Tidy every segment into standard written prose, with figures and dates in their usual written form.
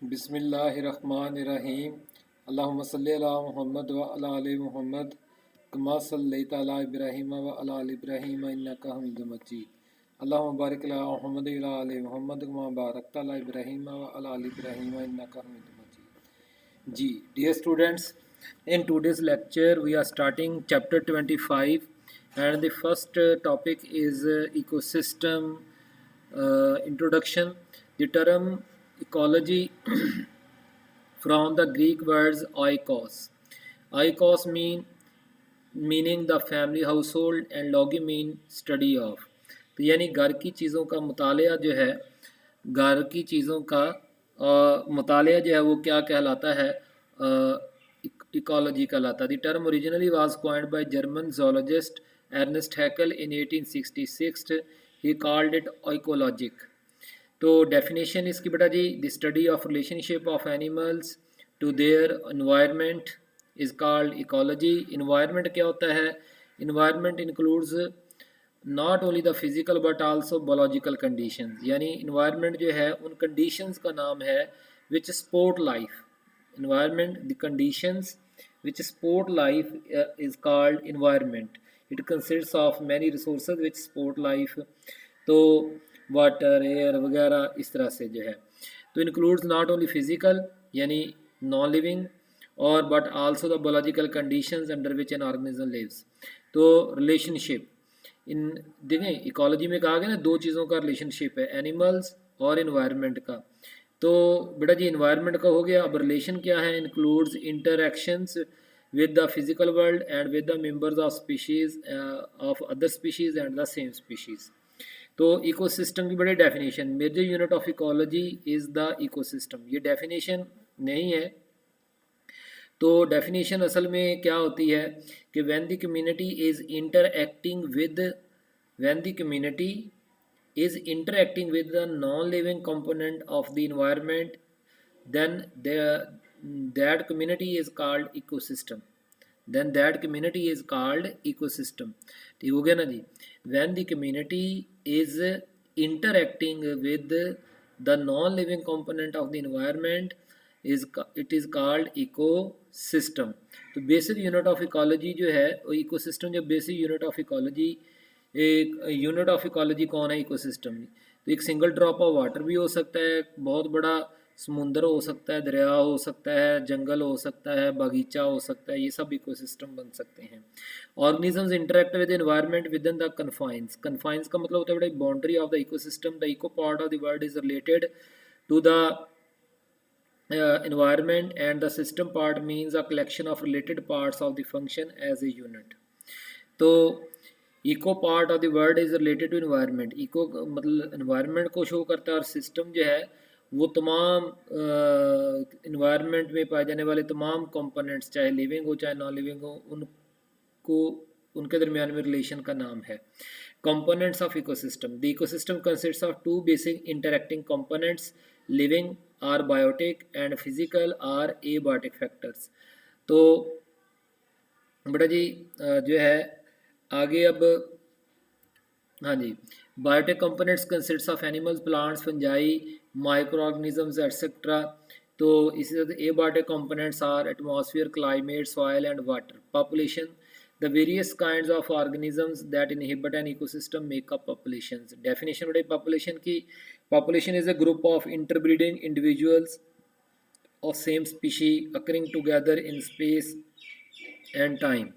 बिस्मिल्लाहिर्रहमानिर्रहीम। अल्लाहुम्मा सल्लि अला मुहम्मद व अला आलि मुहम्मद कमा सल्लैता अला इब्राहीम व अला आलि इब्राहीम इन्नका हमीदुम मजीद। अल्लाहुम्मा बारिक अला मुहम्मद व अला आलि मुहम्मद कमा बारकता अला इब्राहीम व अला आलि इब्राहीम इन्नका हमीदुम मजीद। जी, dear students, in today's lecture we are starting chapter 25 and the first topic is ecosystem introduction. The term ecology from the Greek words oikos. Oikos meaning the family household and logi mean study of. तो यानी घर की चीज़ों का मुतालिया जो है, घर की चीज़ों का मुतालिया जो है वो क्या कहलाता है, इकोलॉजी कहलाता है। The term originally was coined by German zoologist Ernst Haeckel in 1866. He called it oikologic. तो डेफिनेशन इसकी बेटा जी, the study of relationship of animals to their environment is called ecology. Environment क्या होता है? Environment includes not only the physical but also biological conditions. यानी environment जो है उन कंडीशंस का नाम है which support life. Environment the conditions which support life is called environment. It consists of many resources which support life. तो water, air वगैरह इस तरह से जो है, तो इंक्लूड्स नॉट ओनली फिजिकल यानी नॉन लिविंग और but also the biological conditions under which an organism lives. तो रिलेशनशिप इन देखें, इकोलॉजी में कहा गया ना दो चीज़ों का रिलेशनशिप है, एनिमल्स और इन्वायरमेंट का। तो बेटा जी इन्वायरमेंट का हो गया। अब रिलेशन क्या है? Includes interactions with the physical world and with the members of species of other species and the same species. तो इकोसिस्टम की बड़ी definition, major unit of ecology is the ecosystem, ये डेफिनेशन नहीं है। तो डेफिनेशन असल में क्या होती है कि when the community is interacting with when the community is interacting with the non living component of the environment then that community is called ecosystem. Then that community is called ecosystem. ठीक हो गया ना जी? When the community is interacting with the non-living component of the environment it is called ecosystem. तो basic unit of ecology जो है वो ecosystem, जो basic unit of ecology, एक यूनिट ऑफ इकोलॉजी कौन है? इकोसिस्टम। तो एक सिंगल ड्रॉप ऑफ वाटर भी हो सकता है, बहुत बड़ा समुंदर हो सकता है, दरिया हो सकता है, जंगल हो सकता है, बागीचा हो सकता है, ये सब इकोसिस्टम बन सकते हैं। Organisms interact with environment within the confines. Confines का मतलब होता है boundary of the ecosystem. The eco part of the word is related to the environment and the system part means a collection of related parts of the function as a unit. तो eco part of the word is related to environment. Eco मतलब environment को show करता है और system जो है वो तमाम इन्वायरमेंट में पाए जाने वाले तमाम कंपोनेंट्स, चाहे लिविंग हो चाहे नॉन लिविंग हो, उनको उनके दरमियान में रिलेशन का नाम है। Components of ecosystem. The ecosystem consists of two basic interacting components, living or biotic and physical or abiotic factors. तो बेटा जी जो है आगे अब, हाँ जी, biotic components consists of animals, plants, fungi, microorganisms etcetera. तो इसी तरह abiotic components are atmosphere, climate, soil and water. Population, the various kinds of organisms that inhabit an ecosystem make up populations. Definition बड़े population की, population is a group of interbreeding individuals of same species occurring together in space and time.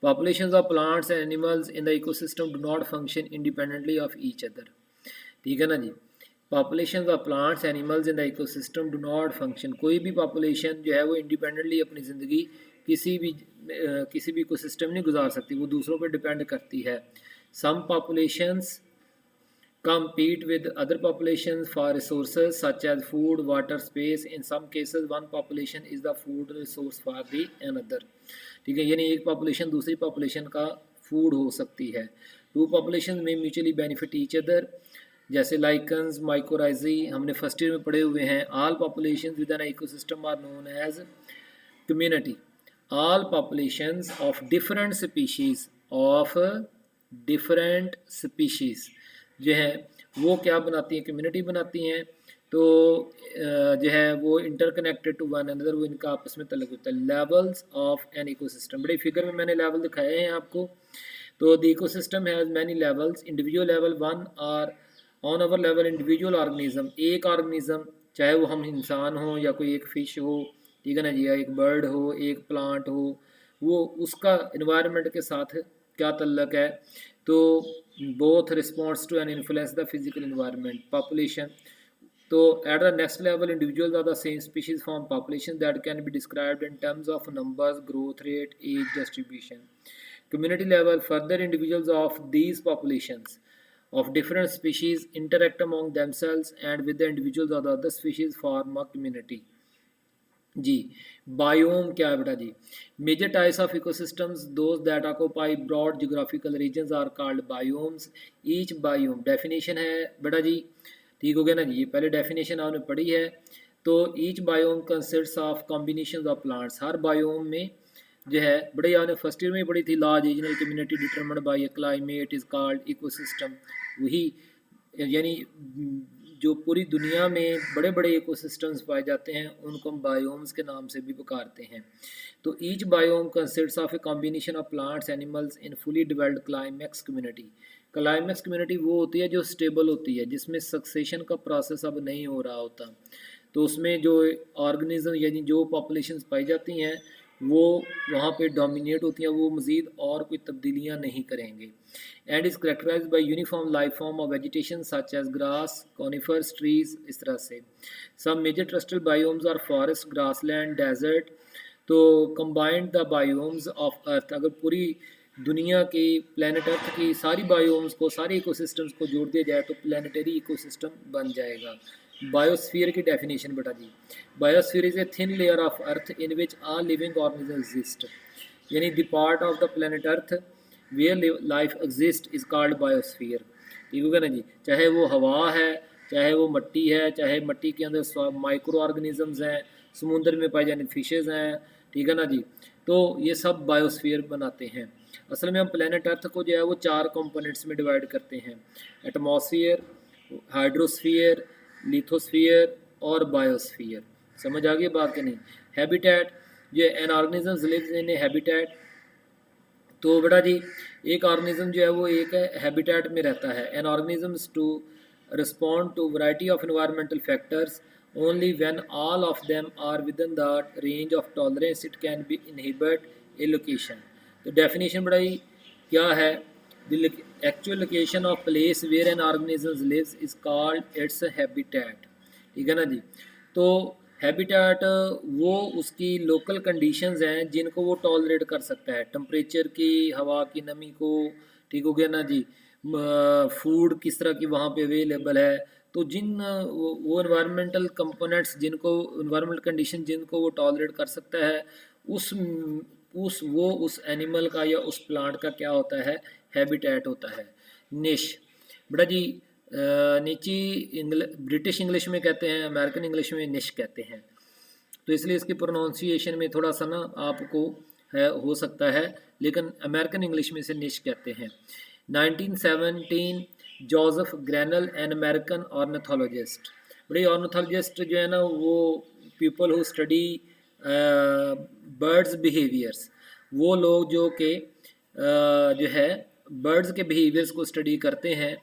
Populations of plants and animals in the ecosystem do not function independently of each other. ठीक है ना जी? Populations of plants animals in the ecosystem do not function. कोई भी population जो है वो independently अपनी ज़िंदगी किसी भी इकोसिस्टम नहीं गुजार सकती, वो दूसरों पर डिपेंड करती है। सम populations compete with other populations for resources such as food, water, space. In some cases one population is the food resource for the another. ठीक है, यानी एक पॉपुलेशन दूसरी पॉपुलेशन का फूड हो सकती है। टू पॉपुलेशन में म्यूचुअली बेनिफिट ईच अदर, जैसे लाइकन्स, माइकोराइजी हमने फर्स्ट ईयर में पढ़े हुए हैं। All population with an ecosystem are known as community. All populations of different species जो हैं वो क्या बनाती हैं, कम्युनिटी बनाती हैं। तो जो है वो इंटरकनेक्टेड टू वन अनदर, वो इनका आपस में तल्लुक होता है। लेवल्स ऑफ एन इकोसिस्टम, बड़ी फिगर में मैंने लेवल दिखाए हैं आपको। तो the ecosystem has many levels, individual level one or on our level individual organism, एक ऑर्गेनिज्म चाहे वो हम इंसान हो या कोई एक फिश हो, ठीक है ना जी, या एक बर्ड हो, एक प्लांट हो, वो उसका इन्वायरमेंट के साथ क्या तल्लक है। तो both response to and influence the physical environment population. तो at the next level, individuals of the same species form populations that can be described in terms of numbers, growth rate, age distribution. Community level, further individuals of these populations of different species interact among themselves and with the individuals of the other species form a community. जी, biome क्या है बेटा जी? Major types of ecosystems, those that occupy broad geographical regions are called biomes. Each biome, definition है बेटा जी, ठीक हो गया ना जी, ये पहले डेफिनेशन आपने पढ़ी है। तो each biome consists of combination of plants, her biome में जो है बड़े आपने फर्स्ट ईयर में पढ़ी थी, large regional community determined bye A climate is called ecosystem. वही यानी जो पूरी दुनिया में बड़े बड़े इकोसिस्टम्स पाए जाते हैं उनको हम बायोम्स के नाम से भी पुकारते हैं। तो each biome consists of a combination of plants animals in fully developed climax community. Climax community वो होती है जो स्टेबल होती है, जिसमें सक्सेशन का प्रोसेस अब नहीं हो रहा होता। तो उसमें जो ऑर्गेनिज्म यानी जो पॉपुलेशंस पाई जाती हैं वो वहाँ पे डोमिनेट होती हैं, वो मज़ीद और कोई तब्दीलियाँ नहीं करेंगे। And is characterise by uniform life form of vegetation such as grass, conifers, trees, इस तरह से। Some major terrestrial biomes are forest, grassland, desert. तो combined the biomes of earth, अगर पूरी दुनिया की प्लानट अर्थ की सारी बायोम्स को, सारे इकोसिस्टम्स को जोड़ दिया जाए तो प्लानिटरी इकोसिस्टम बन जाएगा। बायोस्फीयर की डेफिनेशन बेटा जी, biosphere is a thin layer of earth in which all living organism exist, यानी the part of the planet earth where life exist is called biosphere. ठीक होगा ना जी, चाहे वो हवा है, चाहे वो मिट्टी है, चाहे मिट्टी के अंदर माइक्रो ऑर्गेनिजम्स हैं, समुद्र में पाए जाने फिशेज हैं, ठीक है ना जी, तो ये सब बायोस्फीयर बनाते हैं। असल में हम प्लानट अर्थ को जो है वो 4 कंपोनेंट्स में डिवाइड करते हैं, एटमॉस्फेयर, हाइड्रोस्फीयर, लिथोस्फीयर और बायोस्फीयर। समझ आ गई बात कि नहीं? हैबिटेट, जो an organisms lives in a habitat. तो बेटा जी एक ऑर्गेनिज्म जो है वो एक हैबिटेट में रहता है। An organisms to respond to variety of environmental factors only when all of them are within the range of tolerance it can be inhibit a location. तो डेफिनेशन बेटा जी क्या है? The actual location of place where an organism lives is called its habitat. ठीक है ना जी, तो habitat वो उसकी लोकल कंडीशंस हैं जिनको वो टॉलरेट कर सकता है, टेम्परेचर की, हवा की नमी को, ठीक हो गया ना जी, फूड किस तरह की वहाँ पे अवेलेबल है। तो जिन वो इन्वायरमेंटल कंपोनेंट्स जिनको, इन्वायरमेंटल कंडीशन जिनको वो टॉलरेट कर सकता है, उस एनिमल का या उस प्लांट का क्या होता है? हैबिटेट होता है। निश बेटा जी, नीची ब्रिटिश इंग्लिश में कहते हैं, अमेरिकन इंग्लिश में निश कहते हैं। तो इसलिए इसकी प्रोनाउंसिएशन में थोड़ा सा ना आपको है हो सकता है, लेकिन अमेरिकन इंग्लिश में से निश कहते हैं। 1917 जोसेफ ग्रैनल, एन अमेरिकन ऑर्निथोलॉजिस्ट। बड़े ऑर्निथोलॉजिस्ट जो है ना वो people who study birds behaviours, वो लोग जो कि जो है बर्ड्स के बिहेवियर्स को स्टडी करते हैं,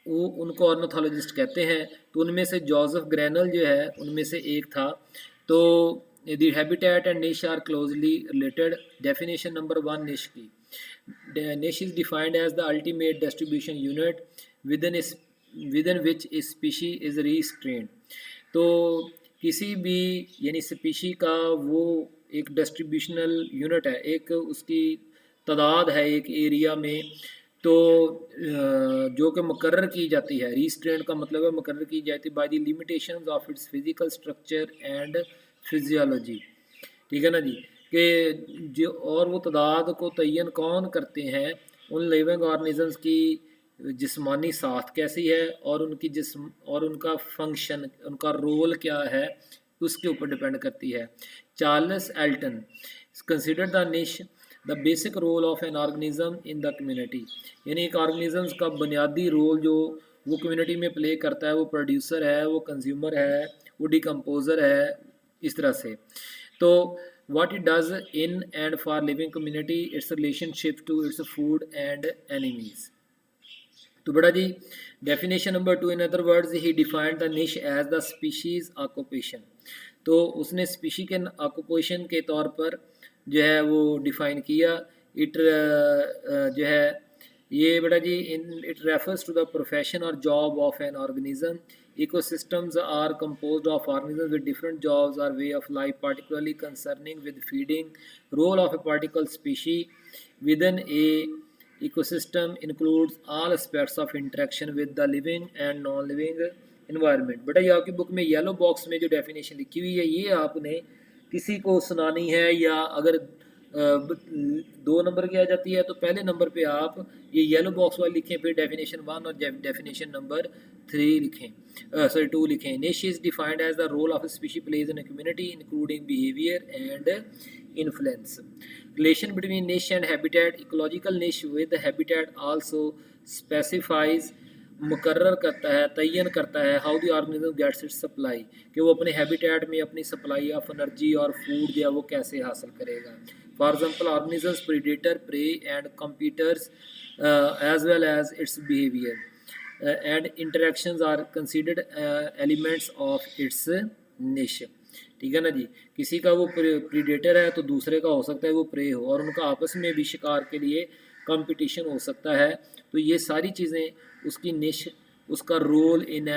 वो उनको ऑर्निथोलॉजिस्ट कहते हैं। तो उनमें से जोसेफ ग्रैनल जो है उनमें से एक था। तो the habitat and niche are closely related. Definition number 1 niche की, niche is defined as the ultimate distribution unit within which a species is restrained. तो किसी भी यानी स्पीशी का वो एक डिस्ट्रीब्यूशनल यूनिट है, एक उसकी तादाद है एक एरिया में, तो जो कि मुकर्रर की जाती है। रिस्ट्रेंट का मतलब है मुकर्रर की जाती है by the limitations of its physical structure and physiology. ठीक है ना जी, कि जो और वो तादाद को तयन कौन करते हैं? उन लिविंग ऑर्गेनिजम्स की जिस्मानी साख्त कैसी है और उनकी जिस्म और उनका फंक्शन, उनका रोल क्या है, उसके ऊपर डिपेंड करती है। Charles Elton consider the niche the basic role of an organism in the community, यानी एक ऑर्गेनिज्म का बुनियादी रोल जो वो कम्युनिटी में प्ले करता है, वो प्रोड्यूसर है, वो कंज्यूमर है, वो डिकम्पोजर है, इस तरह से। तो what it does in and for living community, its relationship to its food and enemies। तो बड़ा जी definition number 2, in other words he defined the niche as the species occupation. तो उसने स्पीशी के ऑक्यूपेशन के तौर पर जो है वो डिफाइन किया। इट जो है ये बेटा जी in it refers to the profession और job of an organism. Ecosystems are composed of organisms with different jobs or way of life, particularly concerning with feeding. Role of a particular species within a ecosystem includes all aspects of interaction with the living and non-living environment। बेटा ये आपकी book में yellow box में जो definition लिखी हुई है ये आपने किसी को सुनानी है, या अगर 2 नंबर की आ जाती है तो पहले नंबर पे आप ये येलो बॉक्स वाली लिखें, फिर डेफिनेशन 1 और डेफिनेशन नंबर 3 लिखें, सॉरी 2 लिखें। Niche is defined as the role of species plays in a community including behavior and influence। Relation between niche and habitat, ecological niche with habitat also specifies, मुकर्रर करता है, तयन करता है how the organism gets its supply, कि वो अपने habitat में अपनी सप्लाई ऑफ एनर्जी और फूड जो है वो कैसे हासिल करेगा। For example organisms predator prey and competitors as well as its behaviour and interactions are considered elements of its niche. ठीक है ना जी, किसी का वो प्रीडेटर है तो दूसरे का हो सकता है वो प्रे हो, और उनका आपस में भी शिकार के लिए कंपटीशन हो सकता है। तो ये सारी चीज़ें उसकी निश, उसका रोल इन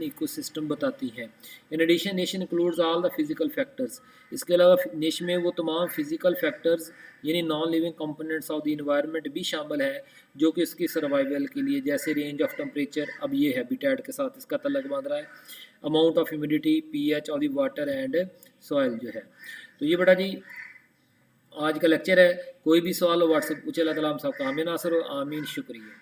इकोसिस्टम बताती हैं। इन एडिशन निश includes all the physical factors. इसके अलावा निश में वो तमाम फिजिकल फैक्टर्स यानी non living components of the environment भी शामिल है जो कि उसकी सर्वाइवल के लिए, जैसे रेंज ऑफ टेम्परेचर, अब ये हैबिटेट के साथ इसका तल्लक बांध रहा है, amount of humidity, pH of the water and soil जो है। तो ये बेटा जी आज का लेक्चर है। कोई भी सवाल हो व्हाट्सएप पूछे। अल्लाह ताला हम सब का आमीन नासर हो, आमीन, शुक्रिया।